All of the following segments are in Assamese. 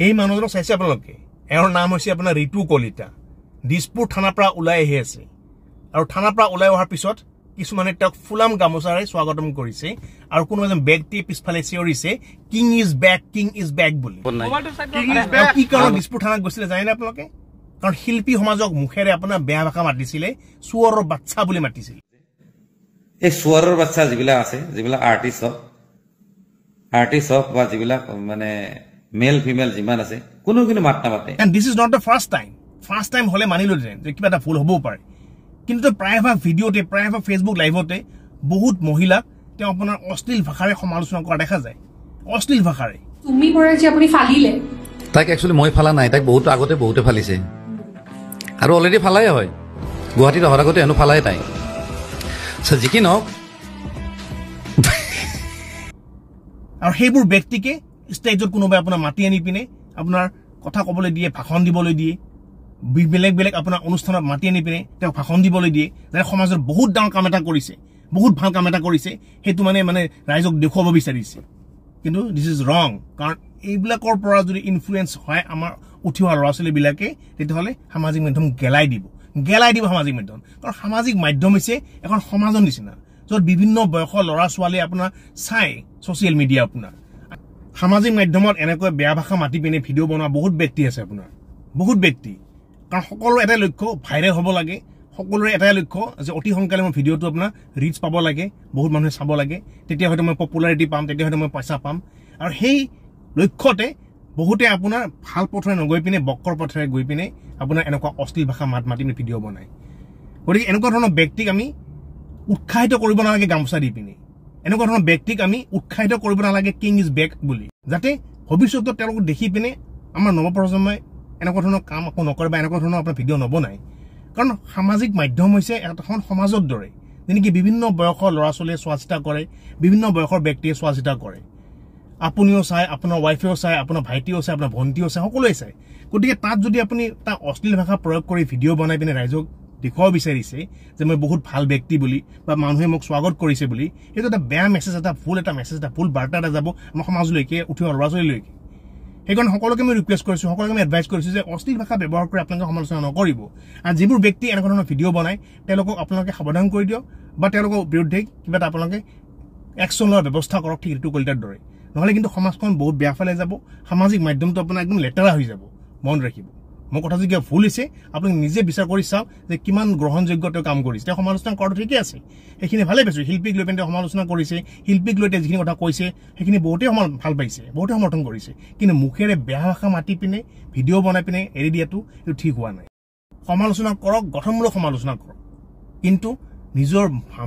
এই মানুহজনক চাইছে আপোনালোকে এওঁৰ নাম হৈছে আপোনাৰ ঋতু কলিতা দিছপুৰ থানাৰ পৰা ওলাই আহি আছে আৰু থানাৰ পৰা ওলাই অহাৰ পিছত কিছুমানে তেওঁক ফুলাম গামোচাৰে স্বাগতম কৰিছে আৰু কোনো এজন ব্যক্তি পিছফালে চিঞৰিছে কিং ইজ বেক বুলি কি কাৰণ দিছপুৰ থানাত গৈছিলে জানে আপোনালোকে কাৰণ শিল্পী সমাজক মুখেৰে আপোনাৰ বেয়া ভাষা মাতিছিলে চুৱৰৰ বাচ্চা বুলি মাতিছিল এই চুৱৰৰ বাচ্চা যিবিলাক আছে যিবিলাক আৰ্টিষ্ট হওক বা যিবিলাক মানে মেল ফিমেল যিমান আছে কোনো মাত নামাতে and this is not the first time হলে মানিলো যে কিবা এটা ভুল হ'বও পাৰে কিন্তু প্ৰায়ভাগ ভিডিঅ'তে প্ৰায়ভাগ ফেচবুক লাইভতে বহুত মহিলাক তেওঁ আপোনাৰ অশ্লীল ভাষাৰে সমালোচনা কৰা দেখা যায় অশ্লীল ভাষাৰে তুমি কৰে যে আপুনি ফালিলে তাক একচুৱেলি মই ফালা নাই তাক বহুত আগতে বহুতে ফালিছে আৰু অলৰেডি ফালাই হয় গুৱাহাটীত অহাৰ আগতে হেনো ফালাই তাই যি কি নহওক আৰু সেইবোৰ ব্যক্তিকে ষ্টেজত কোনোবাই আপোনাৰ মাতি আনি পিনে আপোনাৰ কথা ক'বলৈ দিয়ে ভাষণ দিবলৈ দিয়ে বেলেগ বেলেগ আপোনাৰ অনুষ্ঠানত মাতি আনি পিনে তেওঁক ভাষণ দিবলৈ দিয়ে যে সমাজৰ বহুত ডাঙৰ কাম এটা কৰিছে বহুত ভাল কাম এটা কৰিছে সেইটো মানে ৰাইজক দেখুৱাব বিচাৰিছে কিন্তু দিছ ইজ ৰং কাৰণ এইবিলাকৰ পৰা যদি ইনফ্লুৱেঞ্চ হয় আমাৰ উঠি অহা ল'ৰা ছোৱালীবিলাকে তেতিয়াহ'লে সামাজিক মাধ্যম গেলাই দিব সামাজিক মাধ্যম কাৰণ সামাজিক মাধ্যম হৈছে এখন সমাজৰ নিচিনা য'ত বিভিন্ন বয়সৰ ল'ৰা ছোৱালীয়ে আপোনাৰ চাই ছ'চিয়েল মিডিয়া আপোনাৰ সামাজিক মাধ্যমত এনেকৈ বেয়া ভাষা মাতি পিনে ভিডিঅ' বনোৱা বহুত ব্যক্তি আছে আপোনাৰ বহুত ব্যক্তি কাৰণ সকলোৰে এটাই লক্ষ্য ভাইৰেল হ'ব লাগে সকলোৰে এটাই লক্ষ্য যে অতি সোনকালে মই ভিডিঅ'টো আপোনাৰ ৰিচ পাব লাগে বহুত মানুহে চাব লাগে তেতিয়া হয়তো মই পপুলাৰিটি পাম তেতিয়া হয়তো মই পইচা পাম আৰু সেই লক্ষ্যতে বহুতে আপোনাৰ ভাল পথৰে নগৈ পিনে বক্কৰ পথৰে গৈ পিনে আপোনাৰ এনেকুৱা অশ্লীল ভাষা মাতি পিনে ভিডিঅ' বনায় গতিকে এনেকুৱা ধৰণৰ ব্যক্তিক আমি উৎসাহিত কৰিব নালাগে গামোচা দি পিনে এনেকুৱা ধৰণৰ ব্যক্তিক আমি উৎসাহিত কৰিব নালাগে কিং ইজ বেক বুলি যাতে ভৱিষ্যতত তেওঁলোকক দেখি পিনে আমাৰ নৱপ্ৰজন্মই এনেকুৱা ধৰণৰ কাম আকৌ নকৰে বা এনেকুৱা ধৰণৰ আপোনাৰ ভিডিঅ' নবনায় কাৰণ সামাজিক মাধ্যম হৈছে এখন সমাজৰ দৰে যেনেকৈ বিভিন্ন বয়সৰ ল'ৰা ছোৱালীয়ে চোৱা চিতা কৰে বিভিন্ন বয়সৰ ব্যক্তিয়ে চোৱা চিতা কৰে আপুনিও চাই আপোনাৰ ৱাইফেও চাই আপোনাৰ ভাইটিও চাই আপোনাৰ ভণ্টিও চাই সকলোৱে চাই গতিকে তাত যদি আপুনি এটা অশ্লীল ভাষা প্ৰয়োগ কৰি ভিডিঅ' বনাই পিনে ৰাইজক দেখুৱাব বিচাৰিছে যে মই বহুত ভাল ব্যক্তি বুলি বা মানুহে মোক স্বাগত কৰিছে বুলি সেইটো এটা বেয়া মেছেজ এটা ভুল বাৰ্তা এটা যাব আমাৰ সমাজলৈকে উঠি অহা ল'ৰা ছোৱালীলৈকে সেইকাৰণে সকলোকে মই ৰিকুৱেষ্ট কৰিছোঁ সকলোকে মই এডভাইচ কৰিছোঁ যে অশ্লীল ভাষা ব্যৱহাৰ কৰি আপোনালোকে সমালোচনা নকৰিব আৰু যিবোৰ ব্যক্তি এনেকুৱা ধৰণৰ ভিডিঅ' বনায় তেওঁলোকক আপোনালোকে সাৱধান কৰি দিয়ক বা তেওঁলোকৰ বিৰুদ্ধে কিবা এটা আপোনালোকে একশ্যন লোৱাৰ ব্যৱস্থা কৰক ঠিক ঋতু কলিতাৰ দৰে নহ'লে কিন্তু সমাজখন বহুত বেয়া ফালে যাব সামাজিক মাধ্যমটো আপোনাৰ একদম লেতেৰা হৈ যাব মন ৰাখিব মোৰ কথা যদি কিবা ভুল হৈছে আপুনি নিজে বিচাৰ কৰি চাওক যে কিমান গ্ৰহণযোগ্য তেওঁ কাম কৰিছে তেওঁ সমালোচনা কৰাটো ঠিকেই আছে সেইখিনি ভালেই পাইছোঁ শিল্পীক লৈ পিনে তেওঁ সমালোচনা কৰিছে শিল্পীক লৈ তেওঁ যিখিনি কথা কৈছে সেইখিনি বহুতেই ভাল পাইছে বহুতেই সমৰ্থন কৰিছে কিন্তু মুখেৰে বেয়া ভাষা মাতি পিনে ভিডিঅ' বনাই পিনে এৰি দিয়াটো এইটো ঠিক হোৱা নাই সমালোচনা কৰক গঠনমূলক সমালোচনা কৰক কিন্তু নিজৰ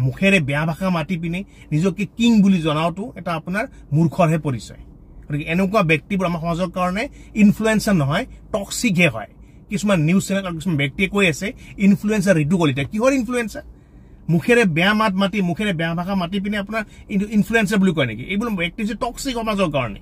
মুখেৰে বেয়া ভাষা মাতি পিনে নিজকে কিং বুলি জনাওঁটো এটা আপোনাৰ মূৰ্খৰহে পৰিচয় গতিকে এনেকুৱা ব্যক্তিবোৰ আমাৰ সমাজৰ কাৰণে ইনফ্লুৱেঞ্চাৰ নহয় টক্সিকহে হয় কিছুমান নিউজ চেনেল আৰু কিছুমান ব্যক্তিয়ে কৈ আছে ইনফ্লুৱেঞ্চাৰ ঋতু কলিতা কিহৰ ইনফ্লুৱেঞ্চাৰ মুখেৰে বেয়া মাত মাতি মুখেৰে বেয়া ভাষা মাতি পিনে আপোনাৰ ইনফ্লুৱেঞ্চাৰ বুলি কয় নেকি এইবোৰ ব্যক্তি হৈছে টক্সিক সমাজৰ কাৰণে